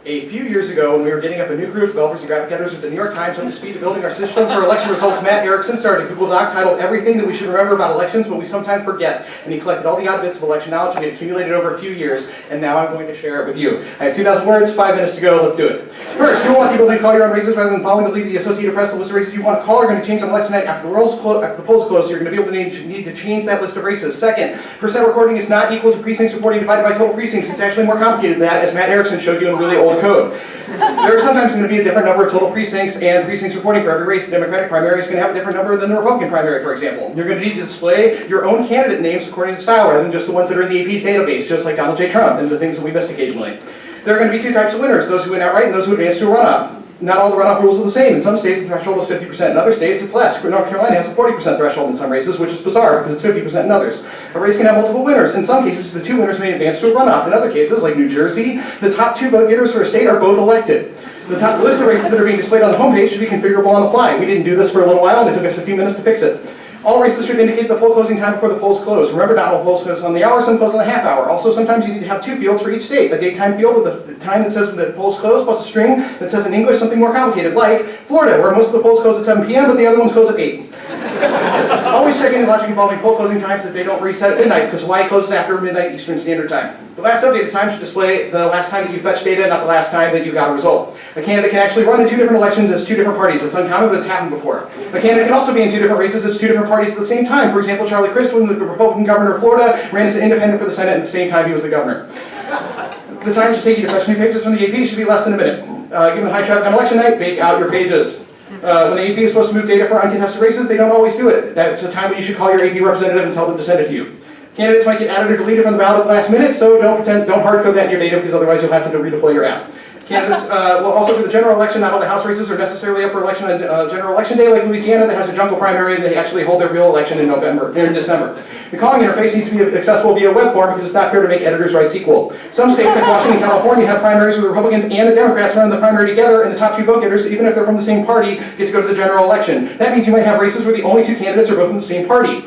A few years ago, when we were getting up a new group of developers and graphic editors with the New York Times up to speed of building our system for election results, Matt Erickson started a Google Doc titled "Everything That We Should Remember About Elections But We Sometimes Forget." And he collected all the odd bits of election knowledge we had accumulated over a few years, and now I'm going to share it with you. I have 2,000 words, 5 minutes to go, let's do it. First, you want people to call your own races rather than following the lead of the Associated Press. The list of races you want to call are going to change on election night after the polls close, so you're going to be able to need to change that list of races. Second, percent recording is not equal to precincts reporting divided by total precincts. It's actually more complicated than that, as Matt Erickson showed you in really old code. There are sometimes going to be a different number of total precincts and precincts reporting for every race. The Democratic primary is going to have a different number than the Republican primary, for example. You're going to need to display your own candidate names according to style rather than just the ones that are in the AP's database, just like Donald J. Trump and the things that we missed occasionally. There are going to be two types of winners, those who win outright and those who advance to a runoff. Not all the runoff rules are the same. In some states, the threshold is 50%. In other states, it's less. North Carolina has a 40% threshold in some races, which is bizarre because it's 50% in others. A race can have multiple winners. In some cases, the two winners may advance to a runoff. In other cases, like New Jersey, the top two vote getters for a state are both elected. The top list of races that are being displayed on the homepage should be configurable on the fly. We didn't do this for a little while, and it took us 15 minutes to fix it. All races should indicate the poll closing time before the polls close. Remember, not all polls close on the hour, some close on the half hour. Also, sometimes you need to have two fields for each state. A daytime field with the time that says when the polls close, plus a string that says in English something more complicated, like Florida, where most of the polls close at 7 p.m., but the other ones close at 8. Always check any logic involving poll closing times so that they don't reset at midnight, because Hawaii closes after midnight Eastern Standard Time. The last updated time should display the last time that you fetched data, not the last time that you got a result. A candidate can actually run in two different elections as two different parties. It's uncommon, but it's happened before. A candidate can also be in two different races as two different parties at the same time. For example, Charlie Crist, the Republican governor of Florida, ran as an independent for the Senate at the same time he was the governor. The time it should take you to fetch new pages from the AP should be less than a minute. Given the high traffic on election night, bake out your pages. When the AP is supposed to move data for uncontested races, they don't always do it. That's a time when you should call your AP representative and tell them to send it to you. Candidates might get added or deleted from the ballot at the last minute, so don't hard code that in your data because otherwise you'll have to redeploy your app. Candidates, well, also for the general election, not all the House races are necessarily up for election on general election day, like Louisiana that has a jungle primary, they actually hold their real election in December. The calling interface needs to be accessible via web form because it's not fair to make editors write SQL. Some states like Washington and California have primaries where the Republicans and the Democrats run the primary together, and the top two vote getters, even if they're from the same party, get to go to the general election. That means you might have races where the only two candidates are both from the same party.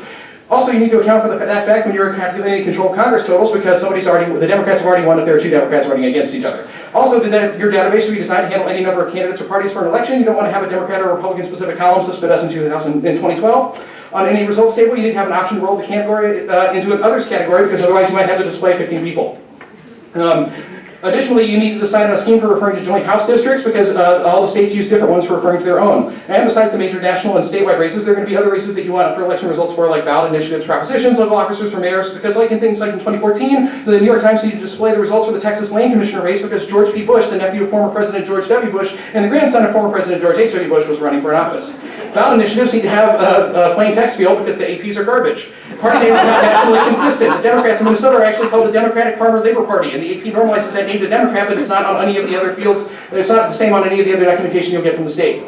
Also, you need to account for that fact when you're calculating controlled Congress totals because the Democrats have already won if there are two Democrats running against each other. Also, your database should be designed to handle any number of candidates or parties for an election. You don't want to have a Democrat or Republican specific column suspend us in 2012. On any results table, you need to have an option to roll the category into an others category because otherwise you might have to display 15 people. Additionally, you need to decide on a scheme for referring to joint House districts because all the states use different ones for referring to their own. And besides the major national and statewide races, there are going to be other races that you want for election results for, like ballot initiatives, propositions, local officers for mayors, because like in things like in 2014, the New York Times needed to display the results for the Texas Land Commissioner race because George P. Bush, the nephew of former President George W. Bush, and the grandson of former President George H. W. Bush was running for an office. Ballot initiatives need to have a plain text field because the APs are garbage. Party names are not nationally consistent. The Democrats in Minnesota are actually called the Democratic Farmer Labor Party, and the AP normalizes that name to Democrat, but it's not on any of the other fields. It's not the same on any of the other documentation you'll get from the state.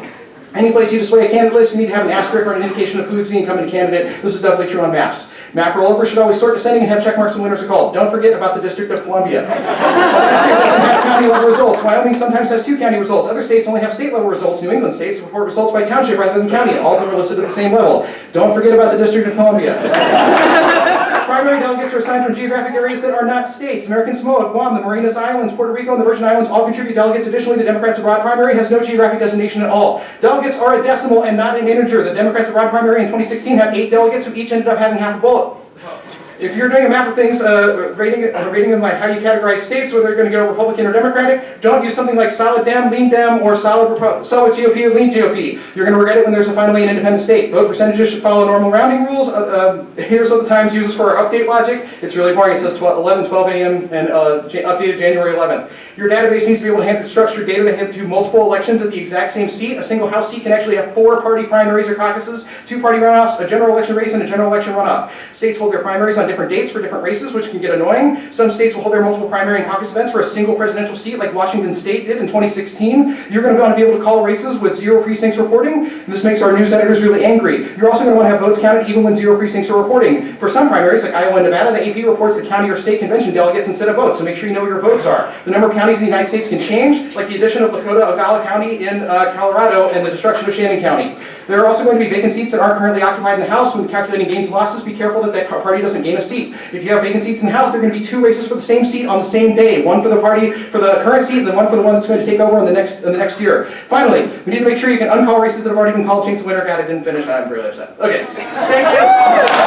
Any place you display a candidate list, you need to have an asterisk or an indication of who's the incumbent candidate. This is doubly true on maps. Map rollover should always sort descending and have check marks when winners are called. Don't forget about the District of Columbia. The district doesn't have county level results. Wyoming sometimes has 2 county results. Other states only have state level results. New England states report results by township rather than county, and all of them are listed at the same level. Don't forget about the District of Columbia. Primary delegates are assigned from geographic areas that are not states. American Samoa, Guam, the Marianas Islands, Puerto Rico, and the Virgin Islands all contribute delegates. Additionally, the Democrats abroad primary has no geographic designation at all. Delegates are a decimal and not an integer. The Democrats abroad primary in 2016 had 8 delegates who each ended up having half a bullet. If you're doing a map of things, rating them by how you categorize states, whether they're going to go Republican or Democratic, don't use something like solid Dem, lean Dem, or solid GOP or lean GOP. You're going to regret it when there's finally an independent state. Vote percentages should follow normal rounding rules. Here's what the Times uses for our update logic. It's really boring. It says 12 a.m. and updated January 11th. Your database needs to be able to handle structured data to head to multiple elections at the exact same seat. A single House seat can actually have 4 party primaries or caucuses, 2 party runoffs, a general election race, and a general election runoff. States hold their primaries on different dates for different races, which can get annoying. Some states will hold their multiple primary and caucus events for a single presidential seat, like Washington State did in 2016. You're going to want to be able to call races with 0 precincts reporting, and this makes our news editors really angry. You're also going to want to have votes counted even when 0 precincts are reporting. For some primaries, like Iowa and Nevada, the AP reports the county or state convention delegates instead of votes, so make sure you know where your votes are. The number of counties in the United States can change, like the addition of Lakota Oglala County in Colorado and the destruction of Shannon County. There are also going to be vacant seats that aren't currently occupied in the House. When calculating gains and losses, be careful that that party doesn't gain a seat. If you have vacant seats in the House, there are going to be 2 races for the same seat on the same day. One for the party, for the current seat, and then one for the one that's going to take over in the next year. Finally, we need to make sure you can uncall races that have already been called, change the winner. God, I didn't finish. I'm really upset. Okay. Thank you.